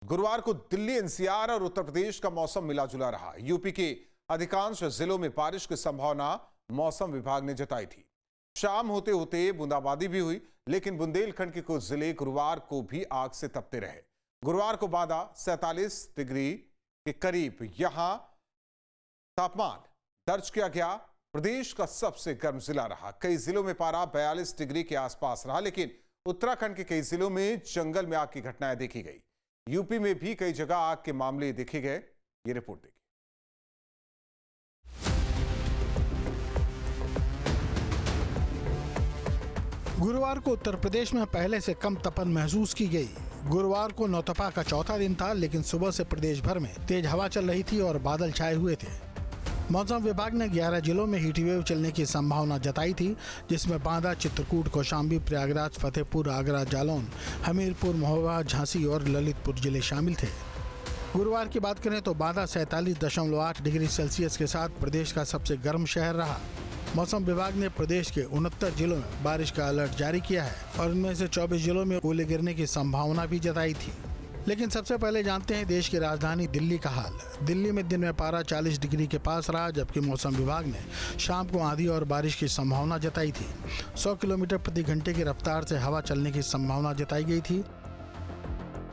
गुरुवार को दिल्ली, एनसीआर और उत्तर प्रदेश का मौसम मिला जुला रहा। यूपी के अधिकांश जिलों में बारिश की संभावना मौसम विभाग ने जताई थी। शाम होते होते बूंदाबांदी भी हुई, लेकिन बुंदेलखंड के कुछ जिले गुरुवार को भी आग से तपते रहे। गुरुवार को बादा 47 डिग्री के करीब यहां तापमान दर्ज किया गया। प्रदेश का सबसे गर्म जिला रहा। कई जिलों में पारा 42 डिग्री के आसपास रहा, लेकिन उत्तराखंड के कई जिलों में जंगल में आग की घटनाएं देखी गई। यूपी में भी कई जगह आग के मामले देखे गए। ये रिपोर्ट देखिए। गुरुवार को उत्तर प्रदेश में पहले से कम तपन महसूस की गई। गुरुवार को नौतपा का चौथा दिन था, लेकिन सुबह से प्रदेश भर में तेज हवा चल रही थी और बादल छाए हुए थे। मौसम विभाग ने 11 जिलों में हीटवेव चलने की संभावना जताई थी, जिसमें बांदा, चित्रकूट, कौशाम्बी, प्रयागराज, फतेहपुर, आगरा, जालौन, हमीरपुर, महोबा, झांसी और ललितपुर जिले शामिल थे। गुरुवार की बात करें तो बांदा 47.8 डिग्री सेल्सियस के साथ प्रदेश का सबसे गर्म शहर रहा। मौसम विभाग ने प्रदेश के 69 जिलों में बारिश का अलर्ट जारी किया है और इनमें से 24 जिलों में ओले गिरने की संभावना भी जताई थी। लेकिन सबसे पहले जानते हैं देश की राजधानी दिल्ली का हाल। दिल्ली में दिन में पारा 40 डिग्री के पास रहा, जबकि मौसम विभाग ने शाम को आंधी और बारिश की संभावना जताई थी। 100 किलोमीटर प्रति घंटे की रफ्तार से हवा चलने की संभावना जताई गई थी।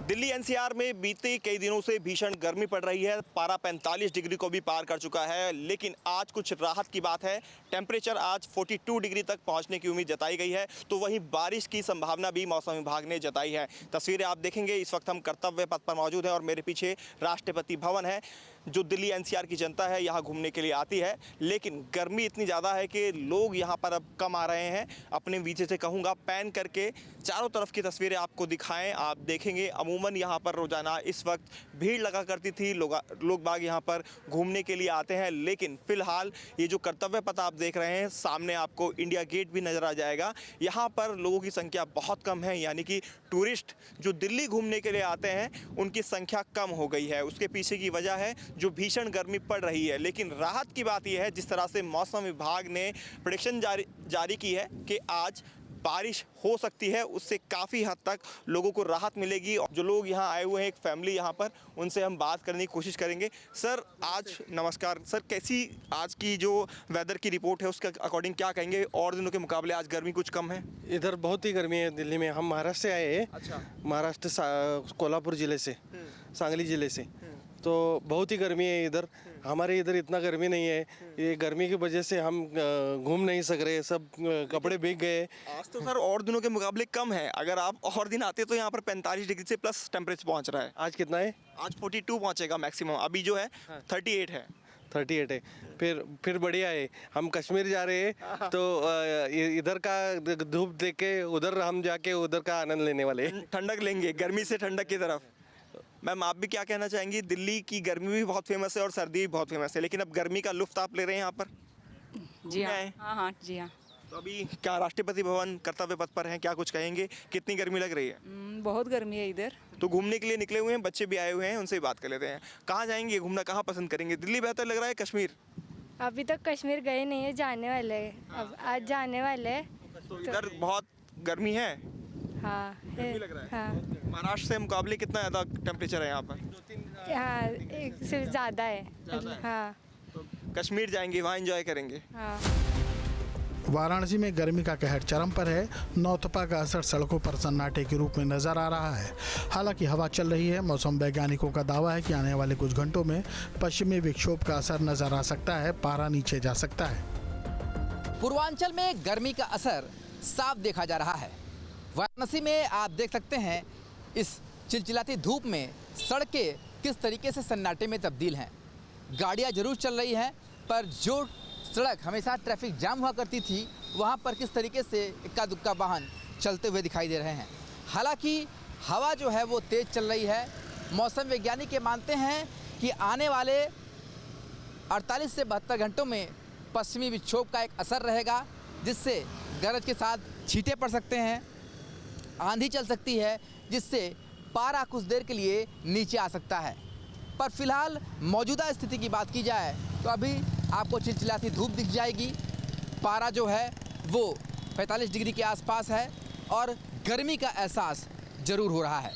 दिल्ली एनसीआर में बीते कई दिनों से भीषण गर्मी पड़ रही है। पारा 45 डिग्री को भी पार कर चुका है, लेकिन आज कुछ राहत की बात है। टेम्परेचर आज 42 डिग्री तक पहुंचने की उम्मीद जताई गई है। तो वहीं बारिश की संभावना भी मौसम विभाग ने जताई है। तस्वीरें आप देखेंगे, इस वक्त हम कर्तव्य पथ पर मौजूद हैं और मेरे पीछे राष्ट्रपति भवन है। जो दिल्ली एनसीआर की जनता है यहाँ घूमने के लिए आती है, लेकिन गर्मी इतनी ज़्यादा है कि लोग यहाँ पर अब कम आ रहे हैं। अपने वीजे से कहूँगा पैन करके चारों तरफ की तस्वीरें आपको दिखाएं। आप देखेंगे अमूमन यहाँ पर रोजाना इस वक्त भीड़ लगा करती थी। लोग बाग यहाँ पर घूमने के लिए आते हैं, लेकिन फिलहाल ये जो कर्तव्य पथ आप देख रहे हैं, सामने आपको इंडिया गेट भी नज़र आ जाएगा। यहाँ पर लोगों की संख्या बहुत कम है, यानी कि टूरिस्ट जो दिल्ली घूमने के लिए आते हैं उनकी संख्या कम हो गई है। उसके पीछे की वजह है जो भीषण गर्मी पड़ रही है। लेकिन राहत की बात यह है, जिस तरह से मौसम विभाग ने प्रेडिक्शन जारी की है कि आज बारिश हो सकती है, उससे काफ़ी हद तक लोगों को राहत मिलेगी। और जो लोग यहाँ आए हुए हैं, एक फैमिली यहाँ पर, उनसे हम बात करने की कोशिश करेंगे। सर आज नमस्कार सर, कैसी आज की जो वेदर की रिपोर्ट है उसके अकॉर्डिंग क्या कहेंगे? और दिनों के मुकाबले आज गर्मी कुछ कम है? इधर बहुत ही गर्मी है दिल्ली में। हम महाराष्ट्र से आए हैं। अच्छा। महाराष्ट्र कोल्हापुर ज़िले से, सांगली ज़िले से। तो बहुत ही गर्मी है इधर। हमारे इधर इतना गर्मी नहीं है। ये गर्मी की वजह से हम घूम नहीं सक रहे, सब कपड़े भीग गए। आज तो सर और दिनों के मुकाबले कम है। अगर आप और दिन आते तो यहाँ पर 45 डिग्री से प्लस टेम्परेचर पहुँच रहा है। आज कितना है? आज 42 पहुँचेगा मैक्सिमम। अभी जो है 38 है। 38 है। फिर बढ़िया है। हम कश्मीर जा रहे हैं, तो इधर का धूप देख के उधर हम जाके उधर का आनंद लेने वाले हैं। ठंडक लेंगे, गर्मी से ठंडक की तरफ। मैम आप भी क्या कहना चाहेंगी? दिल्ली की गर्मी भी बहुत फेमस है और सर्दी भी बहुत फेमस है, लेकिन अब गर्मी का लुत्फ आप ले रहे हैं यहाँ पर? जी हाँ, हाँ जी हाँ। तो अभी क्या राष्ट्रपति भवन कर्तव्य पथ पर हैं, क्या कुछ कहेंगे? कितनी गर्मी लग रही है? बहुत गर्मी है इधर। तो घूमने के लिए निकले हुए हैं, बच्चे भी आए हुए हैं, उनसे भी बात कर लेते हैं। कहाँ जाएंगे घूमना, कहाँ पसंद करेंगे? दिल्ली बेहतर लग रहा है, कश्मीर? अभी तक कश्मीर गए नहीं है, जाने वाले हैं। अब आज जाने वाले हैं। तो इधर बहुत गर्मी है? हाँ है। लग रहा है? हाँ महाराष्ट्र से मुकाबले कितना ज़्यादा टेम्परेचर है यहाँ पर? हाँ, एक से ज़्यादा है। हाँ तो कश्मीर जाएंगे, वहाँ एंजॉय करेंगे। हाँ। वाराणसी में गर्मी का कहर चरम पर है। नौतपा का असर सड़कों पर सन्नाटे के रूप में नजर आ रहा है। हालांकि हवा चल रही है। मौसम वैज्ञानिकों का दावा है कि आने वाले कुछ घंटों में पश्चिमी विक्षोभ का असर नजर आ सकता है। पारा नीचे जा सकता है। पूर्वांचल में गर्मी का असर साफ देखा जा रहा है। वाराणसी में आप देख सकते हैं इस चिलचिलाती धूप में सड़कें किस तरीके से सन्नाटे में तब्दील हैं। गाड़ियां जरूर चल रही हैं, पर जो सड़क हमेशा ट्रैफिक जाम हुआ करती थी, वहां पर किस तरीके से इक्का दुक्का वाहन चलते हुए दिखाई दे रहे हैं। हालांकि हवा जो है वो तेज़ चल रही है। मौसम वैज्ञानिक ये मानते हैं कि आने वाले 48 से 72 घंटों में पश्चिमी विक्षोभ का एक असर रहेगा, जिससे गरज के साथ छींटे पड़ सकते हैं, आंधी चल सकती है, जिससे पारा कुछ देर के लिए नीचे आ सकता है। पर फिलहाल मौजूदा स्थिति की बात की जाए तो अभी आपको चिलचिलाती धूप दिख जाएगी। पारा जो है वो 45 डिग्री के आसपास है और गर्मी का एहसास ज़रूर हो रहा है।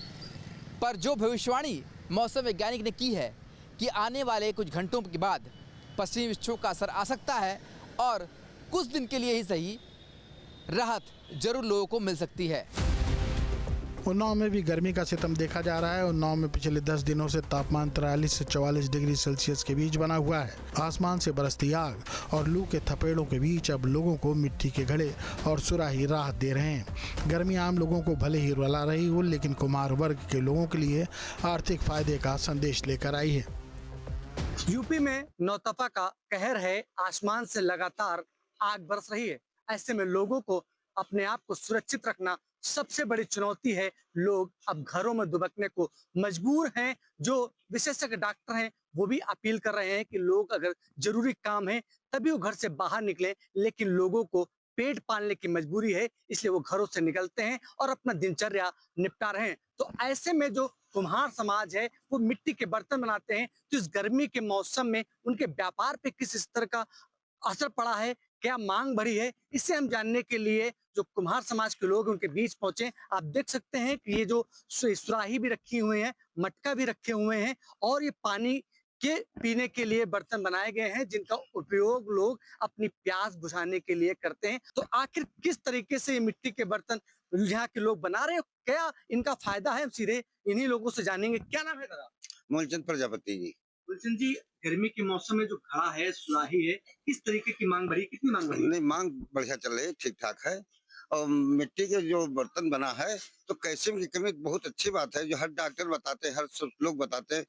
पर जो भविष्यवाणी मौसम वैज्ञानिक ने की है कि आने वाले कुछ घंटों के बाद पश्चिमी विक्षोभ का असर आ सकता है और कुछ दिन के लिए ही सही राहत जरूर लोगों को मिल सकती है। उन्नाव में भी गर्मी का सितम देखा जा रहा है। उन्नाव में पिछले 10 दिनों से तापमान 43 से 44 डिग्री सेल्सियस के बीच बना हुआ है। आसमान से बरसती आग और लू के थपेड़ों के बीच अब लोगों को मिट्टी के घड़े और सुराही राहत दे रहे हैं। गर्मी आम लोगों को भले ही रुला रही हो, लेकिन कुम्हार वर्ग के लोगों के लिए आर्थिक फायदे का संदेश लेकर आई है। यूपी में नौतपा का कहर है। आसमान से लगातार आग बरस रही है। ऐसे में लोगों को अपने आप को सुरक्षित रखना सबसे बड़ी चुनौती है। लोग अब घरों में दुबकने को मजबूर हैं। जो विशेषज्ञ डॉक्टर हैं वो भी अपील कर रहे हैं कि लोग अगर जरूरी काम है तभी वो घर से बाहर निकलें, लेकिन लोगों को पेट पालने की मजबूरी है, इसलिए वो घरों से निकलते हैं और अपना दिनचर्या निपटा रहे हैं। तो ऐसे में जो कुम्हार समाज है वो मिट्टी के बर्तन बनाते हैं, तो इस गर्मी के मौसम में उनके व्यापार पे किस स्तर का असर पड़ा है, क्या मांग बढ़ी है, इससे हम जानने के लिए जो कुम्हार समाज के लोग उनके बीच पहुंचे। आप देख सकते हैं कि ये जो सुराही भी रखी हुई है, मटका भी रखे हुए हैं और ये पानी के पीने के लिए बर्तन बनाए गए हैं, जिनका उपयोग लोग अपनी प्यास बुझाने के लिए करते हैं। तो आखिर किस तरीके से ये मिट्टी के बर्तन यहाँ के लोग बना रहे हैं, क्या इनका फायदा है, हम सीधे इन्हीं लोगों से जानेंगे। क्या नाम है दादा? मूलचंद प्रजापति जी। गुलशन जी, गर्मी के मौसम में जो घड़ा है, सुराही है, किस तरीके की मांग बढ़ी, कितनी मांग बढ़ी? नहीं, मांग बढ़िया चल रही है, ठीक ठाक है। और मिट्टी के जो बर्तन बना है तो कैल्शियम की कमी बहुत अच्छी बात है, जो हर डॉक्टर बताते हैं, हर सब लोग बताते हैं।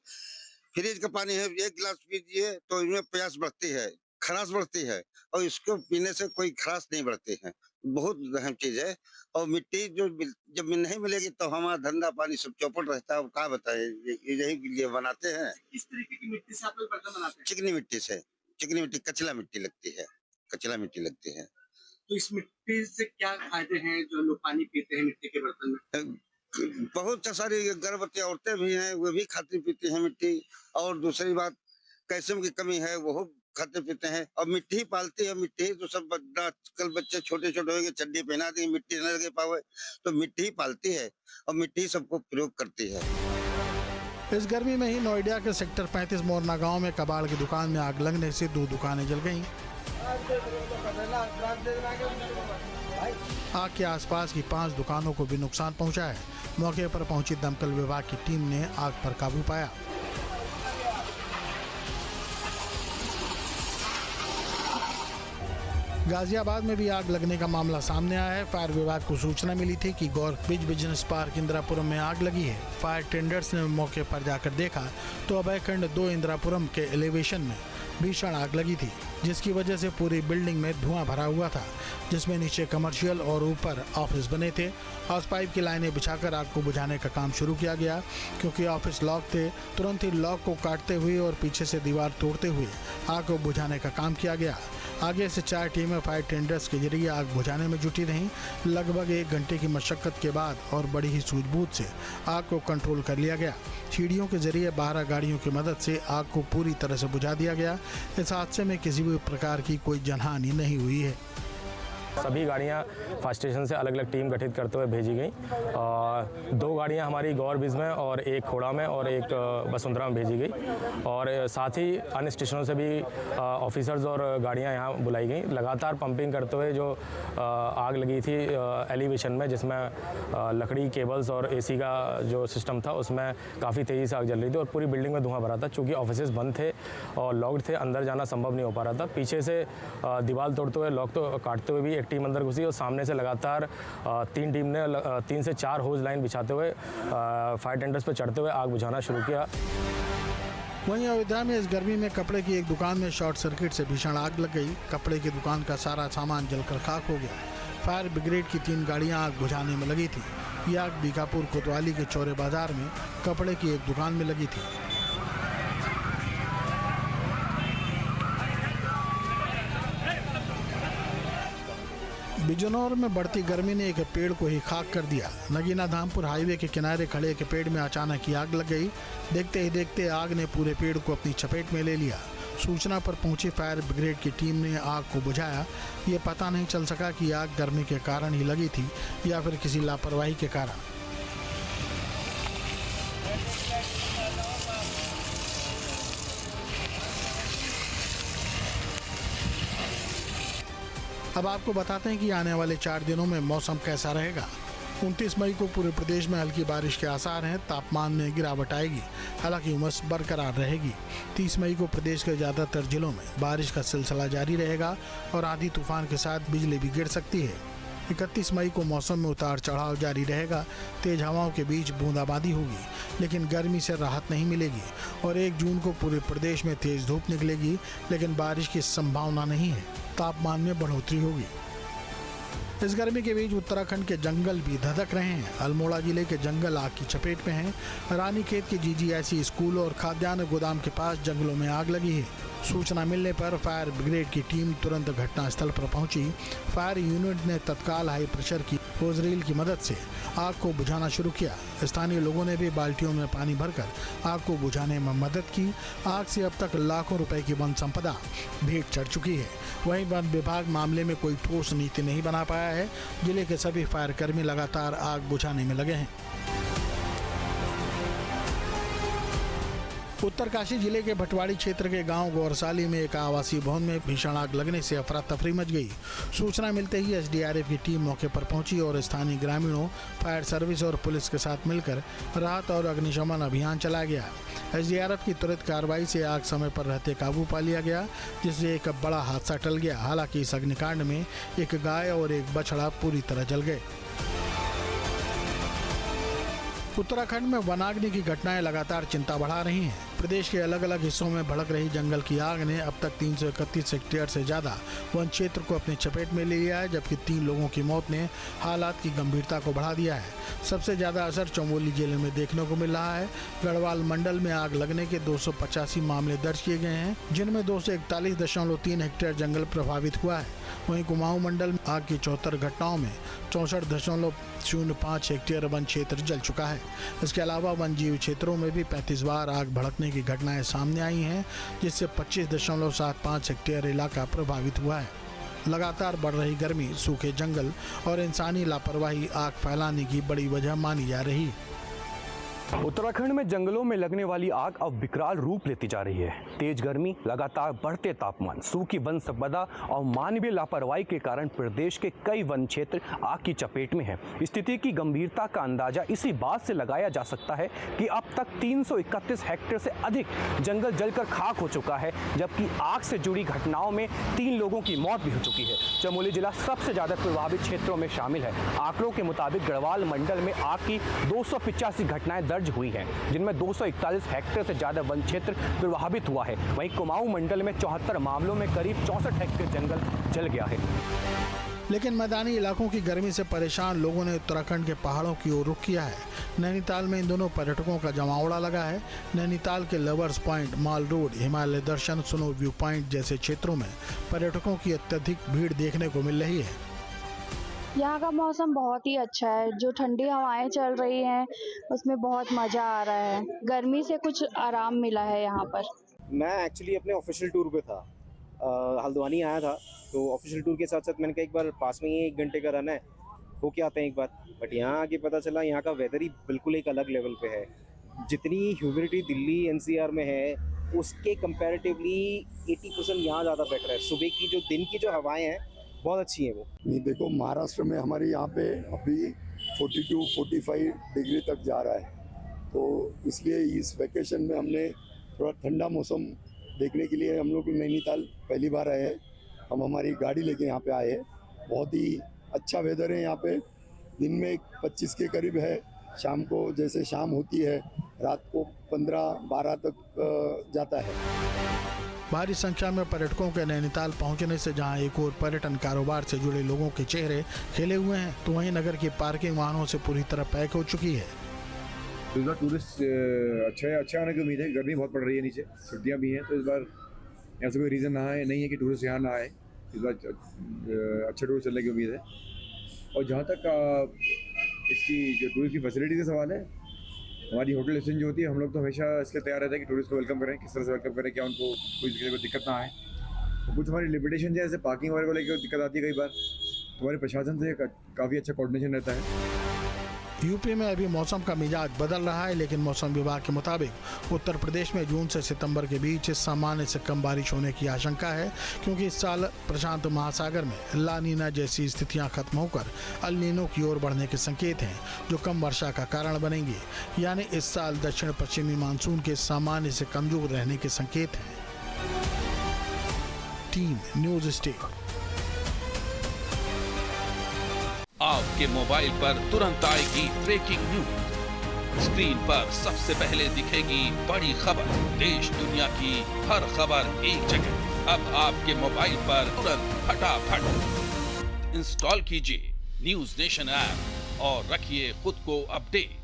फ्रिज का पानी है, 1 गिलास पीजिए तो इसमें प्यास बढ़ती है, खराश बढ़ती है, और इसको पीने से कोई खराश नहीं बढ़ती है। बहुत अहम चीज है। और मिट्टी जो जब नहीं मिलेगी तो हमारा धंधा पानी सब चौपट रहता है। क्या बताए, यही के लिए बनाते हैं। किस तरीके की मिट्टी से आप लोग बर्तन बनाते हैं? चिकनी मिट्टी से, चिकनी मिट्टी, कचला मिट्टी लगती है, कचला मिट्टी लगती है। तो इस मिट्टी से क्या फायदे हैं जो लोग पानी पीते हैं मिट्टी के बर्तन में? बहुत सारी गर्भवती औरतें भी हैं, वो भी खाती पीती हैं मिट्टी। और दूसरी बात, कैल्शियम की कमी है, वो खाते पीते हैं। और मिट्टी ही पालती है, मिट्टी ही तो सब आजकल बच्चे छोटे छोटे हो गए, चड्डी पहना दी, मिट्टी न लगे पावे, तो मिट्टी ही पालती है और मिट्टी ही सबको प्रयोग करती है। इस गर्मी में ही नोएडा के सेक्टर 35 मोरना गांव में कबाड़ की दुकान में आग लगने से 2 दुकानें जल गईं। आग के आसपास की 5 दुकानों को भी नुकसान पहुंचा है। मौके पर पहुंची दमकल विभाग की टीम ने आग पर काबू पाया। गाजियाबाद में भी आग लगने का मामला सामने आया है। फायर विभाग को सूचना मिली थी कि गौर बीच बिजनेस पार्क इंदिरापुरम में आग लगी है। फायर टेंडर्स ने मौके पर जाकर देखा तो अभयखंड 2 इंदिरापुरम के एलिवेशन में भीषण आग लगी थी, जिसकी वजह से पूरी बिल्डिंग में धुआं भरा हुआ था, जिसमें नीचे कमर्शियल और ऊपर ऑफिस बने थे। हाउस पाइप की लाइनें बिछाकर आग को बुझाने का काम शुरू किया गया। क्योंकि ऑफिस लॉक थे, तुरंत ही लॉक को काटते हुए और पीछे से दीवार तोड़ते हुए आग को बुझाने का काम किया गया। आगे से 4 टीमें फायर टेंडर्स के जरिए आग बुझाने में जुटी रहीं। लगभग 1 घंटे की मशक्कत के बाद और बड़ी ही सूझबूझ से आग को कंट्रोल कर लिया गया। सीढ़ियों के जरिए 12 गाड़ियों की मदद से आग को पूरी तरह से बुझा दिया गया। इस हादसे में किसी भी प्रकार की कोई जनहानि नहीं हुई है। सभी गाड़ियाँ फायर स्टेशन से अलग अलग टीम गठित करते हुए भेजी गई। 2 गाड़ियाँ हमारी गौर बीज में और 1 खोड़ा में और 1 वसुंधरा में भेजी गई। और साथ ही अन्य स्टेशनों से भी ऑफिसर्स और गाड़ियाँ यहाँ बुलाई गई। लगातार पंपिंग करते हुए जो आग लगी थी एलिवेशन में, जिसमें लकड़ी केबल्स और एसी का जो सिस्टम था उसमें काफ़ी तेज़ी से आग जल रही थी और पूरी बिल्डिंग में धुआं भरा था। चूँकि ऑफिसेस बंद थे और लॉक्ड थे, अंदर जाना संभव नहीं हो पा रहा था। पीछे से दीवार तोड़ते हुए, लॉक तो काटते हुए भी एक टीम अंदर घुसी और सामने से लगातार 3 टीम ने 3 से 4 होज लाइन बिछाते हुए फायर टेंडर्स पर चढ़ते हुए आग बुझाना शुरू किया। वहीं अयोध्या में इस गर्मी में कपड़े की एक दुकान में शॉर्ट सर्किट से भीषण आग लग गई। कपड़े की दुकान का सारा सामान जलकर खाक हो गया। फायर ब्रिगेड की 3 गाड़ियां आग बुझाने में लगी थी। ये आग बीकापुर कोतवाली के चौरे बाजार में कपड़े की एक दुकान में लगी थी। बिजनौर में बढ़ती गर्मी ने एक पेड़ को ही खाक कर दिया। नगीना धामपुर हाईवे के किनारे खड़े एक पेड़ में अचानक ही आग लग गई। देखते ही देखते आग ने पूरे पेड़ को अपनी चपेट में ले लिया। सूचना पर पहुंची फायर ब्रिगेड की टीम ने आग को बुझाया। ये पता नहीं चल सका कि आग गर्मी के कारण ही लगी थी या फिर किसी लापरवाही के कारण। अब आपको बताते हैं कि आने वाले 4 दिनों में मौसम कैसा रहेगा। 29 मई को पूरे प्रदेश में हल्की बारिश के आसार हैं। तापमान में गिरावट आएगी, हालांकि उमस बरकरार रहेगी। 30 मई को प्रदेश के ज्यादातर जिलों में बारिश का सिलसिला जारी रहेगा और आंधी तूफान के साथ बिजली भी गिर सकती है। 31 मई को मौसम में उतार चढ़ाव जारी रहेगा। तेज हवाओं के बीच बूंदाबांदी होगी, लेकिन गर्मी से राहत नहीं मिलेगी। और 1 जून को पूरे प्रदेश में तेज धूप निकलेगी, लेकिन बारिश की संभावना नहीं है। तापमान में बढ़ोतरी होगी। इस गर्मी के बीच उत्तराखंड के जंगल भी धधक रहे हैं। अल्मोड़ा जिले के जंगल आग की चपेट में हैं। रानीखेत के जीजीआईसी स्कूल और खाद्यान्न गोदाम के पास जंगलों में आग लगी है। सूचना मिलने पर फायर ब्रिगेड की टीम तुरंत घटनास्थल पर पहुंची। फायर यूनिट ने तत्काल हाई प्रेशर की होज रील की मदद से आग को बुझाना शुरू किया। स्थानीय लोगों ने भी बाल्टियों में पानी भरकर आग को बुझाने में मदद की। आग से अब तक लाखों रुपए की वन संपदा भेंट चढ़ चुकी है। वहीं वन विभाग मामले में कोई ठोस नीति नहीं बना पाया है। जिले के सभी फायर कर्मी लगातार आग बुझाने में लगे हैं। उत्तरकाशी जिले के भटवाड़ी क्षेत्र के गांव गौरसाली में एक आवासीय भवन में भीषण आग लगने से अफरा तफरी मच गई। सूचना मिलते ही एसडीआरएफ की टीम मौके पर पहुंची और स्थानीय ग्रामीणों, फायर सर्विस और पुलिस के साथ मिलकर राहत और अग्निशमन अभियान चलाया गया। एसडीआरएफ की त्वरित कार्रवाई से आग समय पर रहते काबू पा लिया गया, जिससे एक बड़ा हादसा टल गया। हालांकि इस अग्निकांड में एक गाय और एक बछड़ा पूरी तरह जल गए। उत्तराखंड में वनाग्नि की घटनाएं लगातार चिंता बढ़ा रही हैं। प्रदेश के अलग अलग हिस्सों में भड़क रही जंगल की आग ने अब तक 331 हेक्टेयर से ज्यादा वन क्षेत्र को अपनी चपेट में ले लिया है, जबकि 3 लोगों की मौत ने हालात की गंभीरता को बढ़ा दिया है। सबसे ज्यादा असर चमोली जिले में देखने को मिल रहा है। गढ़वाल मंडल में आग लगने के 285 मामले दर्ज किए गए हैं, जिनमें 241.3 हेक्टेयर जंगल प्रभावित हुआ है। वहीं कुमाऊं मंडल में आग की 74 घटनाओं में 64.05 हेक्टेयर वन क्षेत्र जल चुका है। इसके अलावा वन जीव क्षेत्रों में भी 35 बार आग भड़कने की घटनाएं सामने आई हैं, जिससे 25.75 हेक्टेयर इलाका प्रभावित हुआ है। लगातार बढ़ रही गर्मी, सूखे जंगल और इंसानी लापरवाही आग फैलाने की बड़ी वजह मानी जा रही है। उत्तराखंड में जंगलों में लगने वाली आग अब विकराल रूप लेती जा रही है। तेज गर्मी, लगातार बढ़ते तापमान, सूखी वन संपदा और मानवीय लापरवाही के कारण प्रदेश के कई वन क्षेत्र आग की चपेट में है। स्थिति की गंभीरता का अंदाजा इसी बात से लगाया जा सकता है कि अब तक 331 हेक्टेयर से अधिक जंगल जलकर खाक हो चुका है, जबकि आग से जुड़ी घटनाओं में 3 लोगों की मौत भी हो चुकी है। चमोली जिला सबसे ज्यादा प्रभावित क्षेत्रों में शामिल है। आंकड़ों के मुताबिक गढ़वाल मंडल में आग की 285 घटनाएं दर्ज हुई हैं, जिनमें 241 हेक्टेयर से ज्यादा वन क्षेत्र प्रभावित हुआ है। वहीं कुमाऊं मंडल में 74 मामलों में करीब 64 हेक्टेयर जंगल जल गया है। लेकिन मैदानी इलाकों की गर्मी से परेशान लोगों ने उत्तराखंड के पहाड़ों की ओर रुख किया है। नैनीताल में इन दोनों पर्यटकों का जमावड़ा लगा है। नैनीताल के लवर्स पॉइंट, माल रोड, हिमालय दर्शन, स्नो व्यू पॉइंट जैसे क्षेत्रों में पर्यटकों की अत्यधिक भीड़ देखने को मिल रही है। यहाँ का मौसम बहुत ही अच्छा है। जो ठंडी हवाएं चल रही हैं उसमें बहुत मज़ा आ रहा है। गर्मी से कुछ आराम मिला है यहाँ पर। मैं एक्चुअली अपने ऑफिशियल टूर पे था, हल्द्वानी आया था, तो ऑफिशियल टूर के साथ साथ मैंने कहा एक बार पास में ही 1 घंटे का रन है, होके आते हैं एक बार। बट यहाँ आके पता चला यहाँ का वेदर ही बिल्कुल एक अलग लेवल पे है। जितनी ह्यूमिडिटी दिल्ली एनसीआर में है उसके कंपैरेटिवली 80% यहाँ ज़्यादा बेटर है। सुबह की जो दिन की जो हवाएँ हैं बहुत अच्छी है वो। नहीं देखो, महाराष्ट्र में हमारे यहाँ पे अभी 42-45 डिग्री तक जा रहा है, तो इसलिए इस वैकेशन में हमने थोड़ा ठंडा मौसम देखने के लिए हम लोग नैनीताल पहली बार आए हैं। हम हमारी गाड़ी लेके यहाँ पे आए हैं। बहुत ही अच्छा वेदर है यहाँ पे। दिन में 25 के करीब है, शाम को जैसे शाम होती है रात को 15-12 तक जाता है। भारी संख्या में पर्यटकों के नैनीताल पहुंचने से जहां एक और पर्यटन कारोबार से जुड़े लोगों के चेहरे खिले हुए हैं, तो वहीं नगर की पार्किंग वाहनों से पूरी तरह पैक हो चुकी है। इस बार टूरिस्ट अच्छा आने की उम्मीद है। गर्मी बहुत पड़ रही है, नीचे छुट्टियां भी हैं, तो इस बार ऐसा कोई रीज़न नहीं है कि टूरिस्ट यहाँ ना आए। इस बार अच्छा टूरिस्ट चलने की उम्मीद है। और जहाँ तक इसकी जो टूरिस्ट की फैसिलिटी का सवाल है, हमारी होटल स्टेशन जो होती है, हम लोग तो हमेशा इसके तैयार रहते हैं कि टूरिस्ट को वेलकम करें, किस तरह से वेलकम करें, क्या उनको कोई दिक्कत ना आए। तो कुछ हमारी लिमिटेशन जैसे पार्किंग वगैरह को लेकर दिक्कत आती है कई बार, तो हमारे प्रशासन से काफ़ी अच्छा कोऑर्डिनेशन रहता है। यूपी में अभी मौसम का मिजाज बदल रहा है, लेकिन मौसम विभाग के मुताबिक उत्तर प्रदेश में जून से सितंबर के बीच सामान्य से कम बारिश होने की आशंका है, क्योंकि इस साल प्रशांत महासागर में ला नीना जैसी स्थितियां खत्म होकर अल नीनो की ओर बढ़ने के संकेत हैं, जो कम वर्षा का कारण बनेंगे। यानी इस साल दक्षिण पश्चिमी मानसून के सामान्य से कमजोर रहने के संकेत हैं। Team news state. आपके मोबाइल पर तुरंत आएगी ब्रेकिंग न्यूज। स्क्रीन पर सबसे पहले दिखेगी बड़ी खबर। देश दुनिया की हर खबर एक जगह। अब आपके मोबाइल पर तुरंत फटाफट इंस्टॉल कीजिए न्यूज नेशन ऐप और रखिए खुद को अपडेट।